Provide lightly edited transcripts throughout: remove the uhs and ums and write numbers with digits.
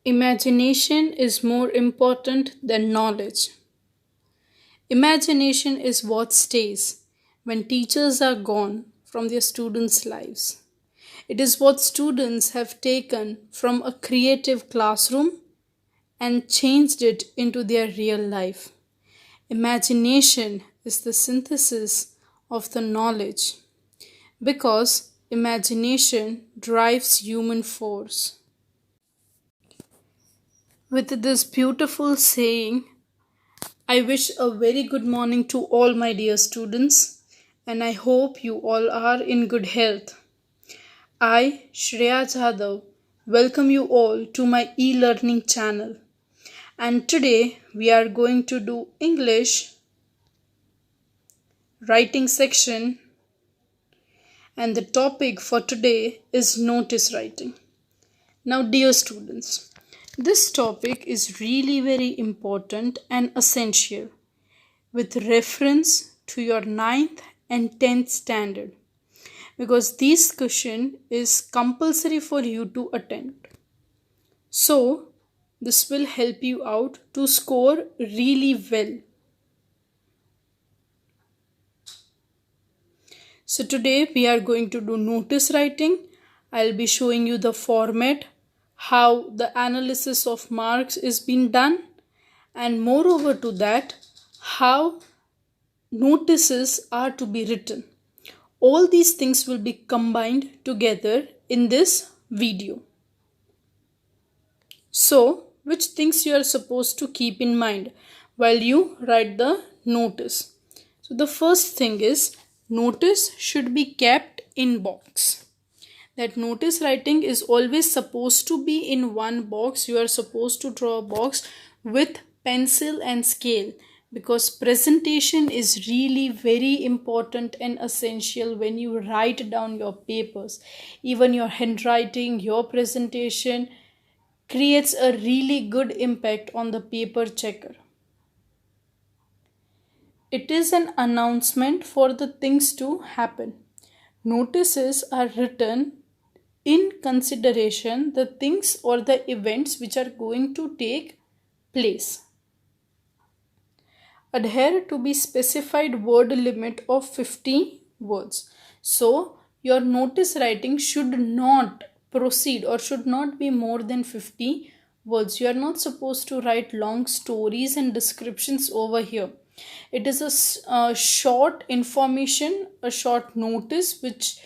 Imagination is more important than knowledge. Imagination is what stays when teachers are gone from their students' lives. It is what students have taken from a creative classroom and changed it into their real life. Imagination is the synthesis of the knowledge because imagination drives human force. With this beautiful saying, I wish a very good morning to all my dear students, and I hope you all are in good health. I, Shreya Jadhav, welcome you all to my e-learning channel. And today we are going to do English writing section, and the topic for today is notice writing. Now, dear students, this topic is really very important and essential with reference to your 9th and 10th standard because this question is compulsory for you to attempt. So, this will help you out to score really well. So, today we are going to do notice writing. I'll be showing you the format, how the analysis of marks is being done, and moreover to that, how notices are to be written. All these things will be combined together in this video. So, which things you are supposed to keep in mind while you write the notice? So, the first thing is notice should be kept in box. That notice writing is always supposed to be in one box. You are supposed to draw a box with pencil and scale because presentation is really very important and essential when you write down your papers. Even your handwriting, your presentation creates a really good impact on the paper checker. It is an announcement for the things to happen. Notices are written in consideration the things or the events which are going to take place. Adhere to be specified word limit of 50 words. So, your notice writing should not proceed or should not be more than 50 words. You are not supposed to write long stories and descriptions over here. It is a short information, a short notice which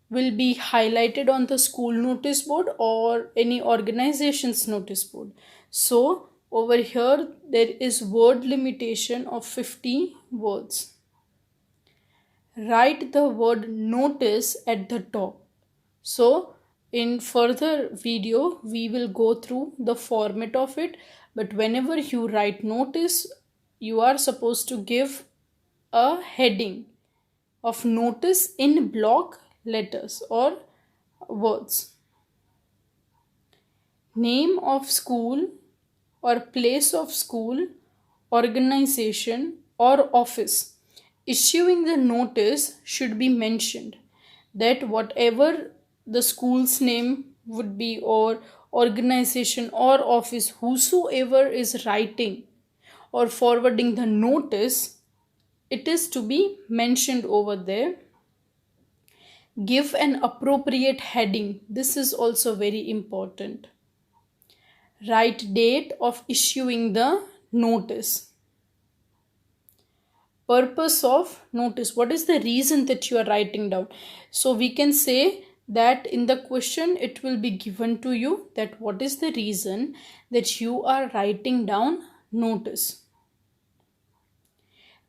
will be highlighted on the school notice board or any organization's notice board. So, over here there is word limitation of 50 words. Write the word notice at the top. So, in further video we will go through the format of it, but whenever you write notice, you are supposed to give a heading of notice in block letters or words. Name of school or place of school, organization or office issuing the notice should be mentioned. That whatever the school's name would be or organization or office, whosoever is writing or forwarding the notice, it is to be mentioned over there. Give an appropriate heading. This is also very important. Write date of issuing the notice. Purpose of notice. What is the reason that you are writing down? So we can say that in the question it will be given to you that what is the reason that you are writing down notice.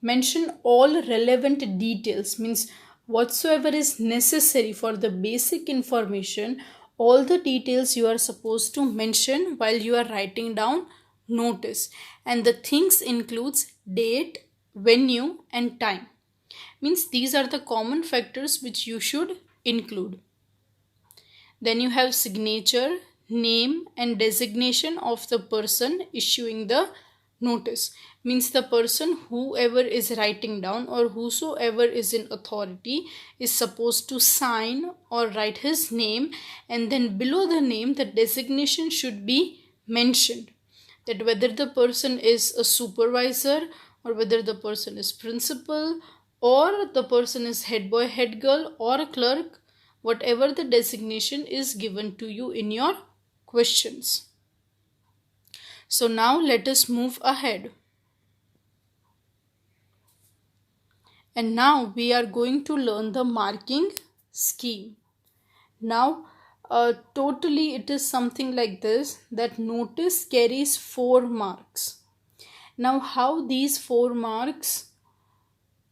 Mention all relevant details, means whatsoever is necessary for the basic information, all the details you are supposed to mention while you are writing down notice. And the things includes date, venue and time. Means these are the common factors which you should include. Then you have signature, name and designation of the person issuing the notice. Means the person whoever is writing down or whosoever is in authority is supposed to sign or write his name, and then below the name the designation should be mentioned, that whether the person is a supervisor or whether the person is principal or the person is head boy, head girl, or a clerk, whatever the designation is given to you in your questions. So now let us move ahead. And now we are going to learn the marking scheme. Now, totally it is something like this, that notice carries 4 marks. Now, how these 4 marks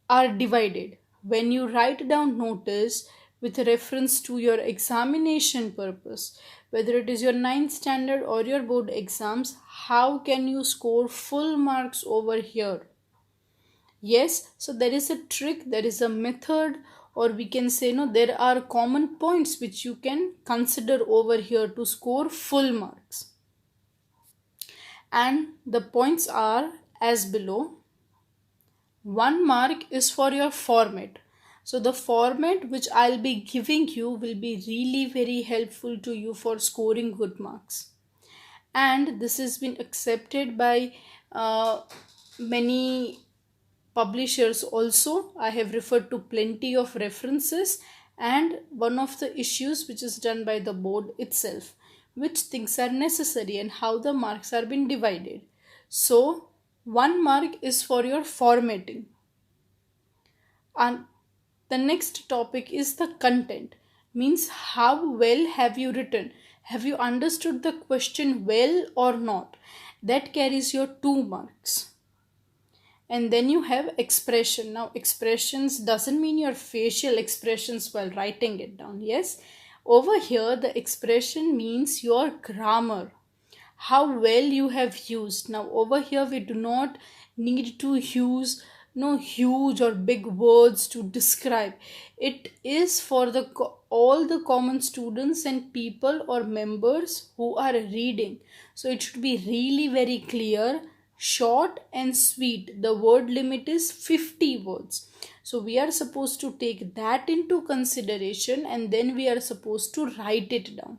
are divided? When you write down notice with reference to your examination purpose, whether it is your 9th standard or your board exams, how can you score full marks over here? Yes, so there is a trick, there is a method, or we can say no, there are common points which you can consider over here to score full marks. And the points are as below. 1 mark is for your format. So the format which I'll be giving you will be really very helpful to you for scoring good marks. And this has been accepted by many publishers also. I have referred to plenty of references, and one of the issues which is done by the board itself, which things are necessary and how the marks are being divided. So 1 mark is for your formatting. And the next topic is the content, means how well have you written, have you understood the question well or not, that carries your 2 marks. And then you have expression. Now expressions doesn't mean your facial expressions while writing it down. Yes, over here the expression means your grammar, how well you have used. Now over here we do not need to use no huge or big words to describe. It is for the all the common students and people or members who are reading. So it should be really very clear, short and sweet. The word limit is 50 words. So we are supposed to take that into consideration, and then we are supposed to write it down.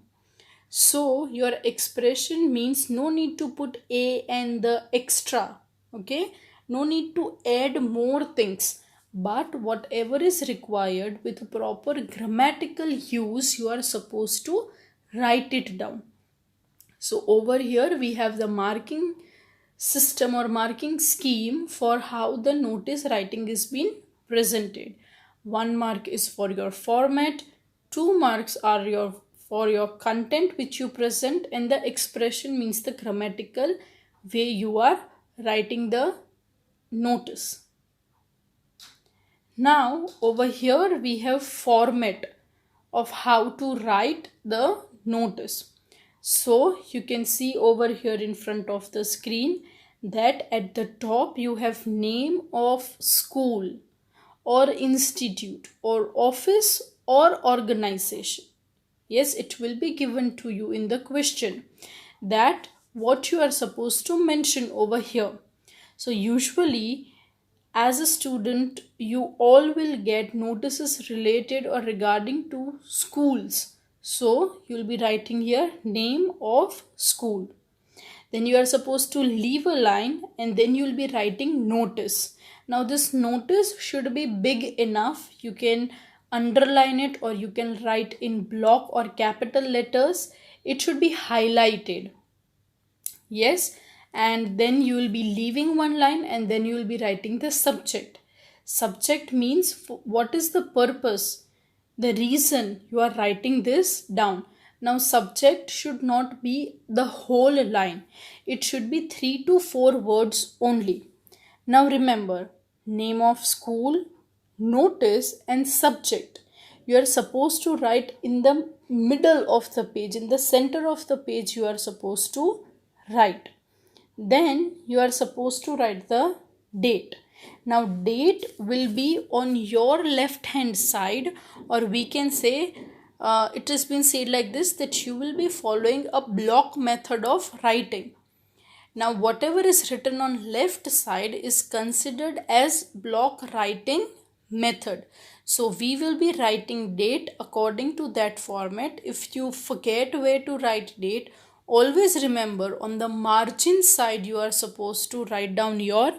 So your expression means no need to put a and the extra. Okay, no need to add more things, but whatever is required with proper grammatical use, you are supposed to write it down. So over here we have the marking system or marking scheme for how the notice writing is being presented. 1 mark is for your format, 2 marks are for your content which you present, and the expression means the grammatical way you are writing the notice. Now over here we have format of how to write the notice. So you can see over here in front of the screen that at the top you have name of school or institute or office or organization. Yes, it will be given to you in the question that what you are supposed to mention over here. So usually as a student you all will get notices related or regarding to schools. So you will be writing here name of school. Then you are supposed to leave a line and then you will be writing notice. Now this notice should be big enough. You can underline it or you can write in block or capital letters. It should be highlighted. Yes, and then you will be leaving 1 line and then you will be writing the subject. Subject means what is the purpose, the reason you are writing this down. Now subject should not be the whole line. It should be 3 to 4 words only. Now remember, name of school, notice and subject. You are supposed to write in the middle of the page, in the center of the page you are supposed to write. Then you are supposed to write the date. Now date will be on your left hand side, or we can say it has been said like this, that you will be following a block method of writing. Now whatever is written on left side is considered as block writing method. So we will be writing date according to that format. If you forget where to write date, Always remember, on the margin side you are supposed to write down your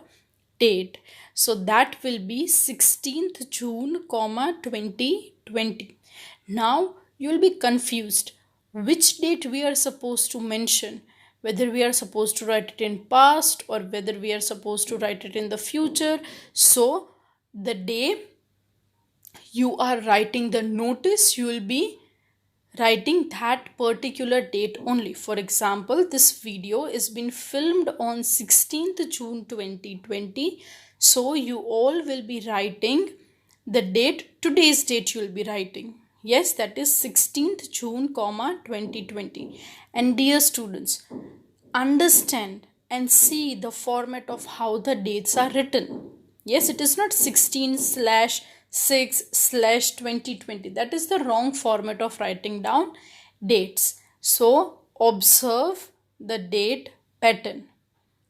date. So that will be 16th June, 2020. Now you will be confused which date we are supposed to mention, whether we are supposed to write it in past or whether we are supposed to write it in the future. So the day you are writing the notice, you will be writing that particular date only. For example, this video is been filmed on 16th June 2020. So you all will be writing the date, today's date you will be writing. Yes, that is 16th June, 2020. And dear students, understand and see the format of how the dates are written. Yes, it is not 16/6/2020. That is the wrong format of writing down dates. So observe the date pattern.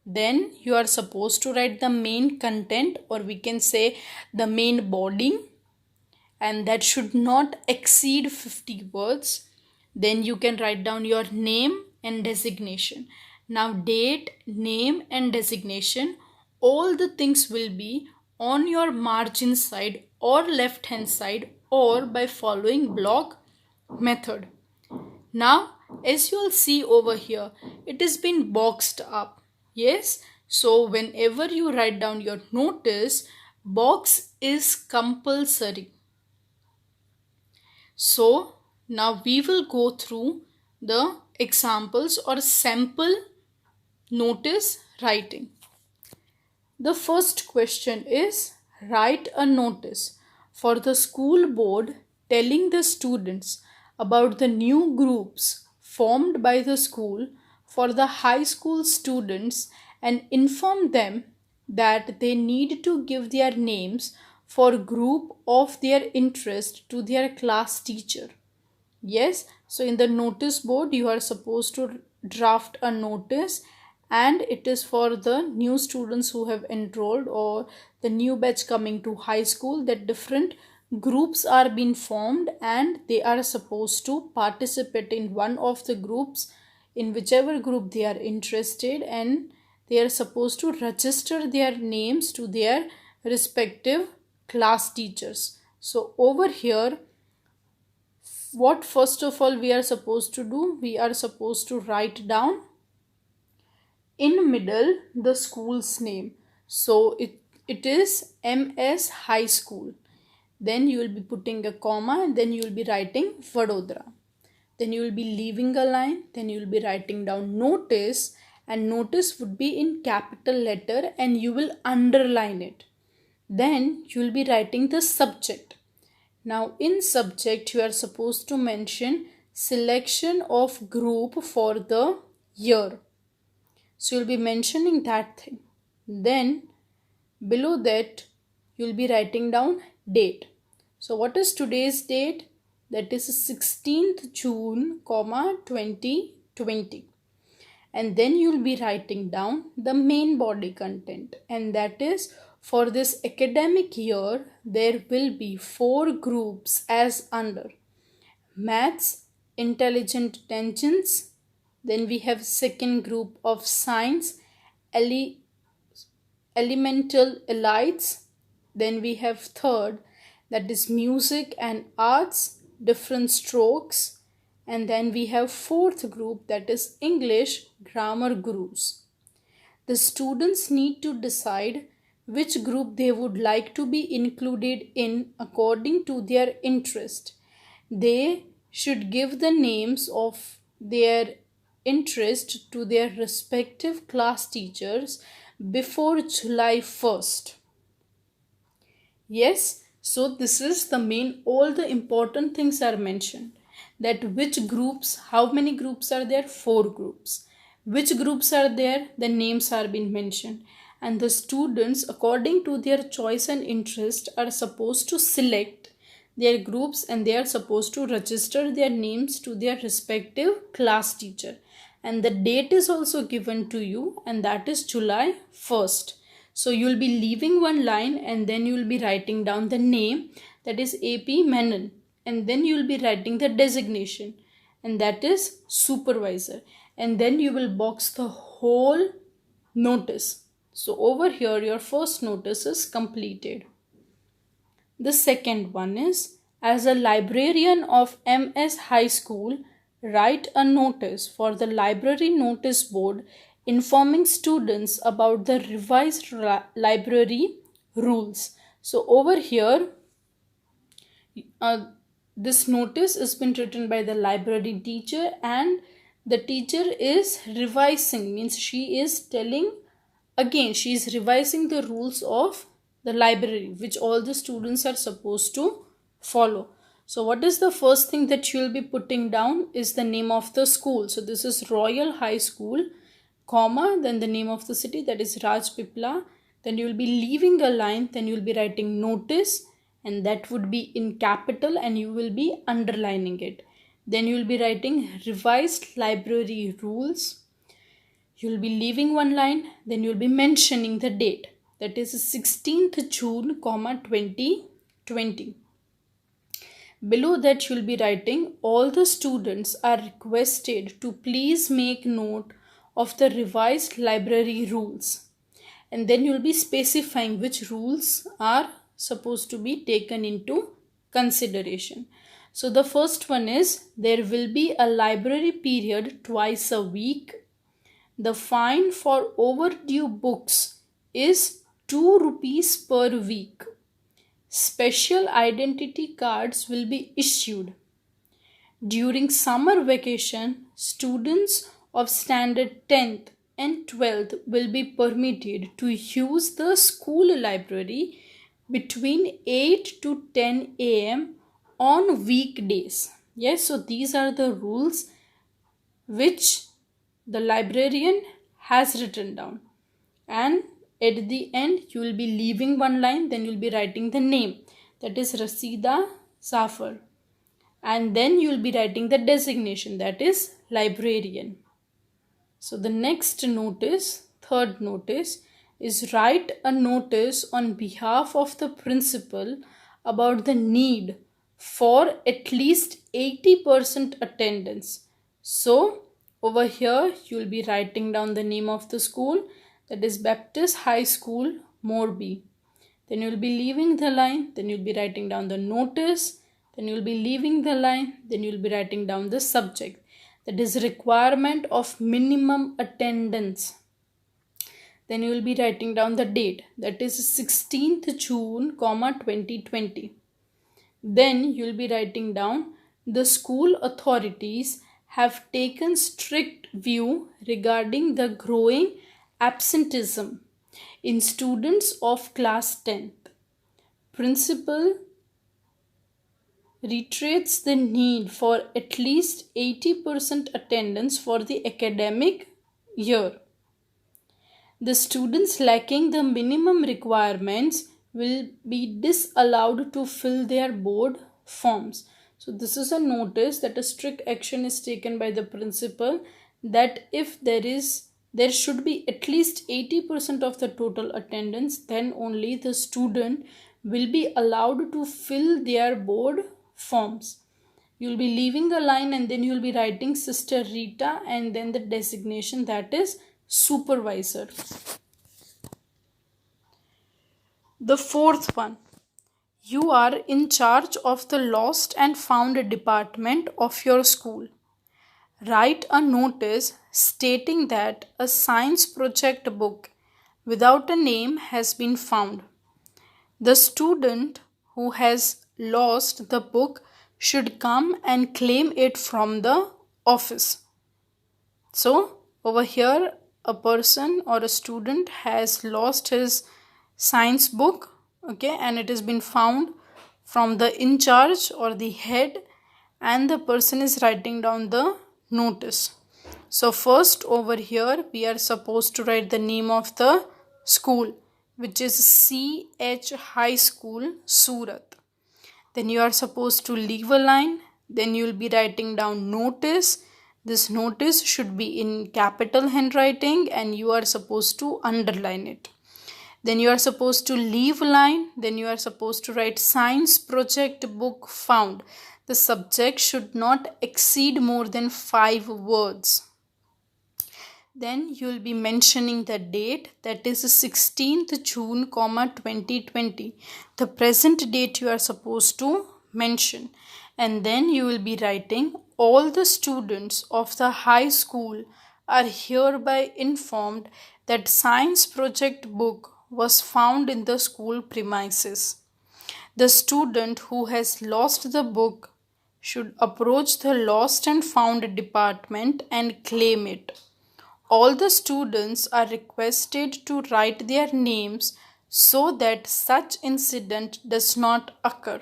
Then you are supposed to write the main content, or we can say the main body, and that should not exceed 50 words. Then you can write down your name and designation. Now date, name and designation, all the things will be on your margin side or left hand side, or by following block method. Now as you will see over here, it has been boxed up. Yes, so whenever you write down your notice, box is compulsory. So now we will go through the examples or sample notice writing. The first question is, write a notice for the school board telling the students about the new groups formed by the school for the high school students and inform them that they need to give their names for group of their interest to their class teacher. Yes, so in the notice board you are supposed to draft a notice, and it is for the new students who have enrolled or the new batch coming to high school, that different groups are being formed and they are supposed to participate in one of the groups, in whichever group they are interested, and they are supposed to register their names to their respective class teachers. So over here, what first of all we are supposed to do, we are supposed to write down in middle the school's name. So it is MS High School. Then you will be putting a comma, and then you will be writing Vadodara. Then you will be leaving a line, then you will be writing down notice, and notice would be in capital letter and you will underline it. Then you will be writing the subject. Now in subject you are supposed to mention selection of group for the year. So you'll be mentioning that thing. Then below that you'll be writing down date. So what is today's date? That is 16th June, 2020. And then you'll be writing down the main body content, and that is, for this academic year there will be 4 groups as under: maths, intelligent attentions, then we have second group of science, elemental elites, then we have third, that is music and arts, different strokes, and then we have fourth group, that is English grammar gurus. The students need to decide which group they would like to be included in according to their interest. They should give the names of their interest to their respective class teachers before July 1st. Yes, so this is the main, all the important things are mentioned, that which groups, how many groups are there? 4 groups. Which groups are there? The names are being mentioned, and the students according to their choice and interest are supposed to select their groups, and they are supposed to register their names to their respective class teacher, and the date is also given to you, and that is July 1st. So you will be leaving one line, and then you will be writing down the name, that is AP Menon, and then you will be writing the designation, and that is supervisor, and then you will box the whole notice. So over here your first notice is completed. The second one is, as a librarian of MS High School, write a notice for the library notice board informing students about the revised library rules. So over here, this notice has been written by the library teacher, and the teacher is revising, means she is telling again, she is revising the rules of the library which all the students are supposed to follow. So what is the first thing that you will be putting down is the name of the school. So this is Royal High School, comma, then the name of the city, that is Rajpipla. Then you will be leaving a line, then you will be writing notice, and that would be in capital, and you will be underlining it. Then you will be writing revised library rules. You will be leaving one line, then you will be mentioning the date, that is 16th June, 2020. Below that you will be writing, all the students are requested to please make note of the revised library rules. And then you will be specifying which rules are supposed to be taken into consideration. So the first one is, there will be a library period twice a week. The fine for overdue books is 2 rupees per week. Special identity cards will be issued. During summer vacation, students of standard 10th and 12th will be permitted to use the school library between 8 to 10 a.m. on weekdays. Yes, so these are the rules which the librarian has written down, and at the end you will be leaving one line, then you will be writing the name, that is Rasida Zafar, and then you will be writing the designation, that is librarian. So the next notice, third notice, is write a notice on behalf of the principal about the need for at least 80% attendance. So over here you will be writing down the name of the school, that is Baptist High School, Morbi. Then you will be leaving the line, then you will be writing down the notice, then you will be leaving the line, then you will be writing down the subject, that is requirement of minimum attendance. Then you will be writing down the date, that is 16th June, 2020. Then you will be writing down, the school authorities have taken strict view regarding the growing absenteeism in students of class 10th. Principal reiterates the need for at least 80% attendance for the academic year. The students lacking the minimum requirements will be disallowed to fill their board forms. So this is a notice that a strict action is taken by the principal, that if there should be at least 80% of the total attendance, then only the student will be allowed to fill their board forms. You will be leaving a line, and then you will be writing Sister Rita, and then the designation, that is supervisor. The fourth one, you are in charge of the lost and found department of your school. Write a notice stating that a science project book without a name has been found. The student who has lost the book should come and claim it from the office. So over here, a person or a student has lost his science book, okay, and it has been found from the in charge or the head, and the person is writing down the notice. So first over here we are supposed to write the name of the school, which is CH High School, Surat. Then you are supposed to leave a line, then you will be writing down notice. This notice should be in capital handwriting, and you are supposed to underline it. Then you are supposed to leave a line, then you are supposed to write science project book found. The subject should not exceed more than 5 words. Then you will be mentioning the date, that is 16th June, 2020. The present date you are supposed to mention. And then you will be writing, all the students of the high school are hereby informed that science project book was found in the school premises. The student who has lost the book should approach the lost and found department and claim it. All the students are requested to write their names so that such incident does not occur.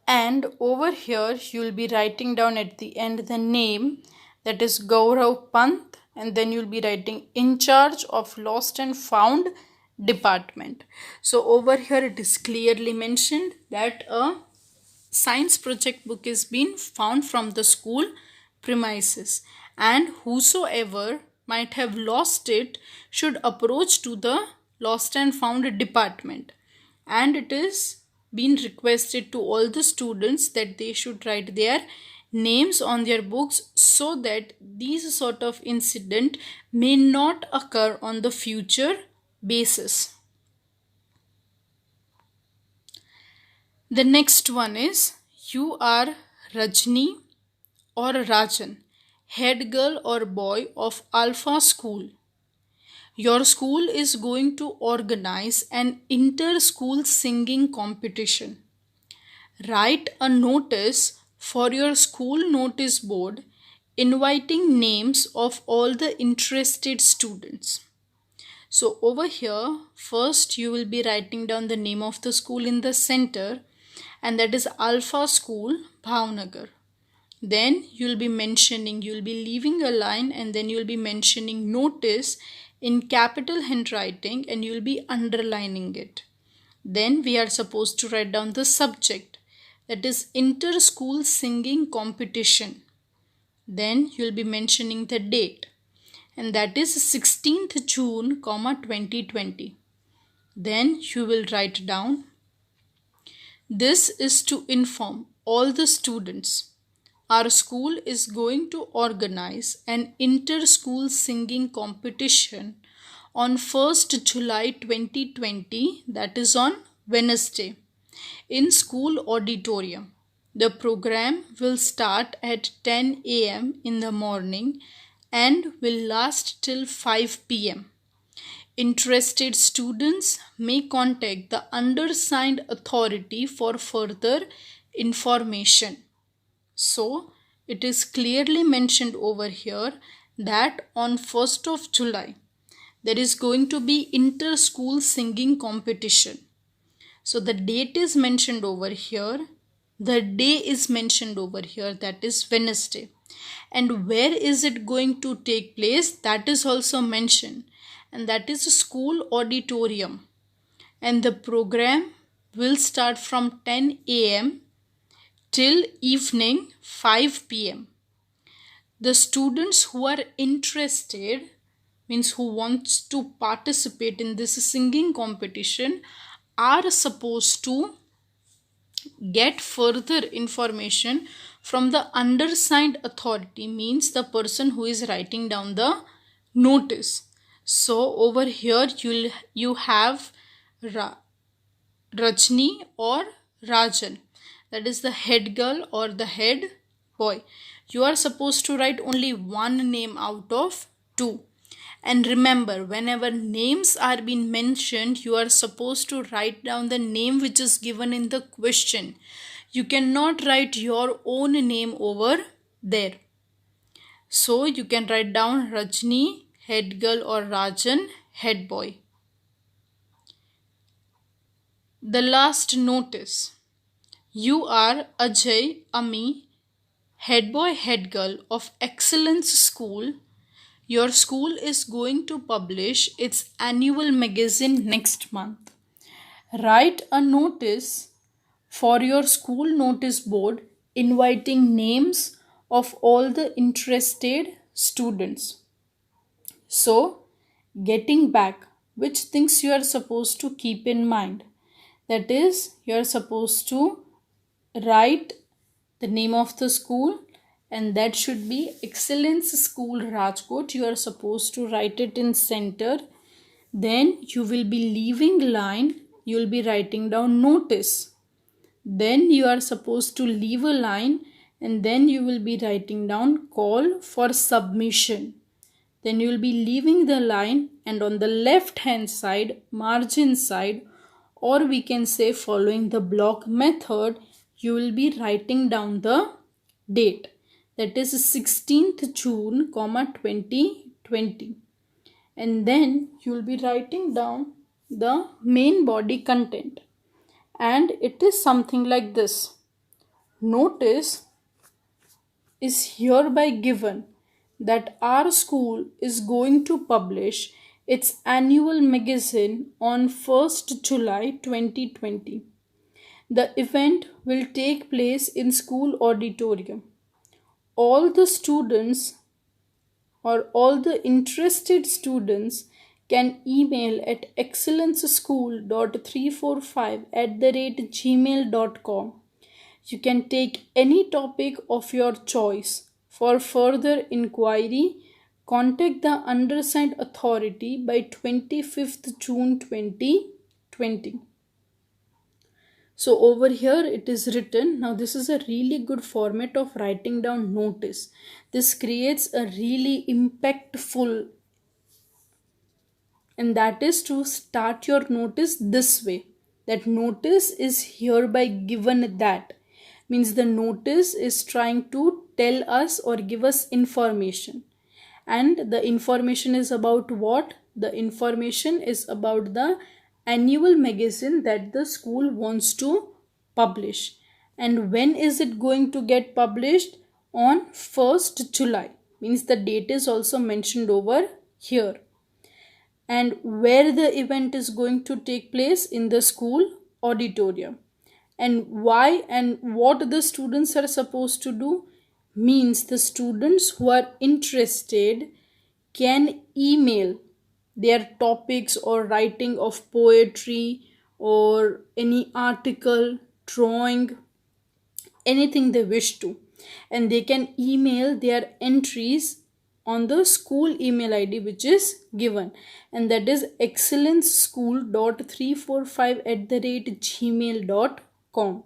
And over here you will be writing down at the end the name, that is Gaurav Pant, and then you will be writing in charge of lost and found department. So over here it is clearly mentioned that a science project book is being found from the school premises, and whosoever might have lost it should approach to the lost and found department, and it is been requested to all the students that they should write their names on their books so that these sort of incident may not occur on the future basis. The next one is, you are Rajni or Rajan, head girl or boy of Alpha School. Your school is going to organize an inter-school singing competition. Write a notice for your school notice board inviting names of all the interested students. So over here, first you will be writing down the name of the school in the center, and that is Alpha School, Bhavnagar. Then you will be leaving a line, and then you will be mentioning notice in capital handwriting, and you will be underlining it. Then we are supposed to write down the subject, that is inter-school singing competition. Then you will be mentioning the date, and that is 16th June, 2020. Then you will write down, this is to inform all the students our school is going to organize an inter-school singing competition on 1st July 2020, that is on Wednesday, in school auditorium. The program will start at 10 a.m. in the morning and will last till 5 p.m. Interested students may contact the undersigned authority for further information. So, it is clearly mentioned over here that on 1st of July, there is going to be inter-school singing competition. So, the date is mentioned over here. The day is mentioned over here, that is Wednesday. And where is it going to take place? That is also mentioned. And that is a school auditorium. And the program will start from 10 a.m. till evening 5 p.m. The students who are interested, means who wants to participate in this singing competition, are supposed to get further information from the undersigned authority, means the person who is writing down the notice. So over here you have Rajni or Rajan, that is the head girl or the head boy. You are supposed to write only one name out of two. And remember, whenever names are being mentioned, you are supposed to write down the name which is given in the question. You cannot write your own name over there. So you can write down Rajni, head girl, or Rajan, head boy. The last notice. You are Ajay Ami, head boy, head girl of Excellence School. Your school is going to publish its annual magazine next month. Write a notice for your school notice board inviting names of all the interested students. So, getting back, which things you are supposed to keep in mind? That is, you are supposed to write the name of the school, and that should be Excellence School Rajkot. You are supposed to write it in center. Then you will be leaving line, you will be writing down notice. Then you are supposed to leave a line, and then you will be writing down call for submission. Then you will be leaving the line, and on the left hand side, margin side, or we can say following the block method, you will be writing down the date, that is 16th June, 2020. And then you will be writing down the main body content, and it is something like this. Notice is hereby given that our school is going to publish its annual magazine on 1st July 2020. The event will take place in school auditorium. All the students or all the interested students can email at excellenceschool.345@gmail.com. You can take any topic of your choice. For further inquiry, contact the undersigned authority by 25th June 2020. So over here it is written. Now this is a really good format of writing down notice. This creates a really impactful, and that is to start your notice this way. That notice is hereby given, that means the notice is trying to tell us or give us information. And the information is about what? The information is about the annual magazine that the school wants to publish. And when is it going to get published? On 1st July. Means the date is also mentioned over here. And where the event is going to take place? In the school auditorium. And why and what the students are supposed to do? Means the students who are interested can email their topics or writing of poetry or any article, drawing, anything they wish to, and they can email their entries on the school email ID which is given, and that is excellenceschool.345@gmail.com.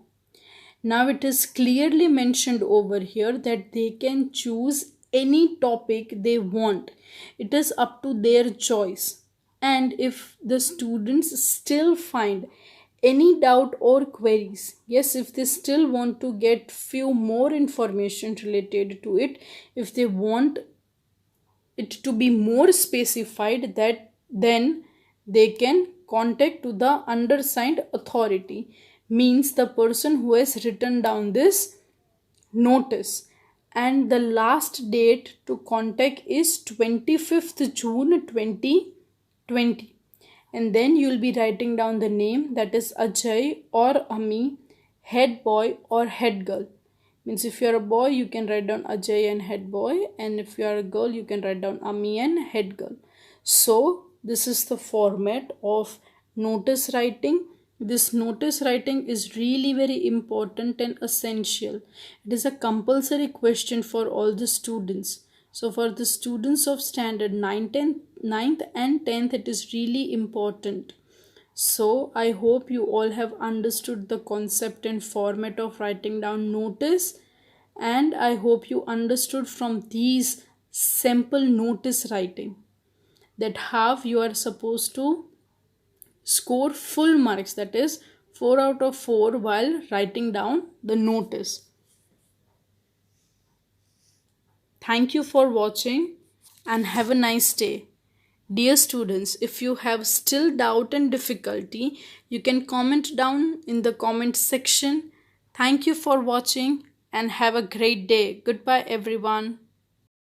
Now it is clearly mentioned over here that they can choose any topic they want. It is up to their choice. And if the students still find any doubt or queries, yes, if they still want to get few more information related to it, if they want it to be more specified, that then they can contact to the undersigned authority, means the person who has written down this notice. And the last date to contact is 25th June 2020. And then you will be writing down the name, that is Ajay or Ami, head boy or head girl. Means if you are a boy, you can write down Ajay and head boy, and if you are a girl, you can write down Ami and head girl. So this is the format of notice writing. This notice writing is really very important and essential. It is a compulsory question for all the students. So for the students of standard 9th and 10th, it is really important. So I hope you all have understood the concept and format of writing down notice, and I hope you understood from these simple notice writing that how you are supposed to score full marks, that is 4 out of 4 while writing down the notice. Thank you for watching and have a nice day. Dear students, if you have still doubt and difficulty, you can comment down in the comment section. Thank you for watching and have a great day. Goodbye everyone.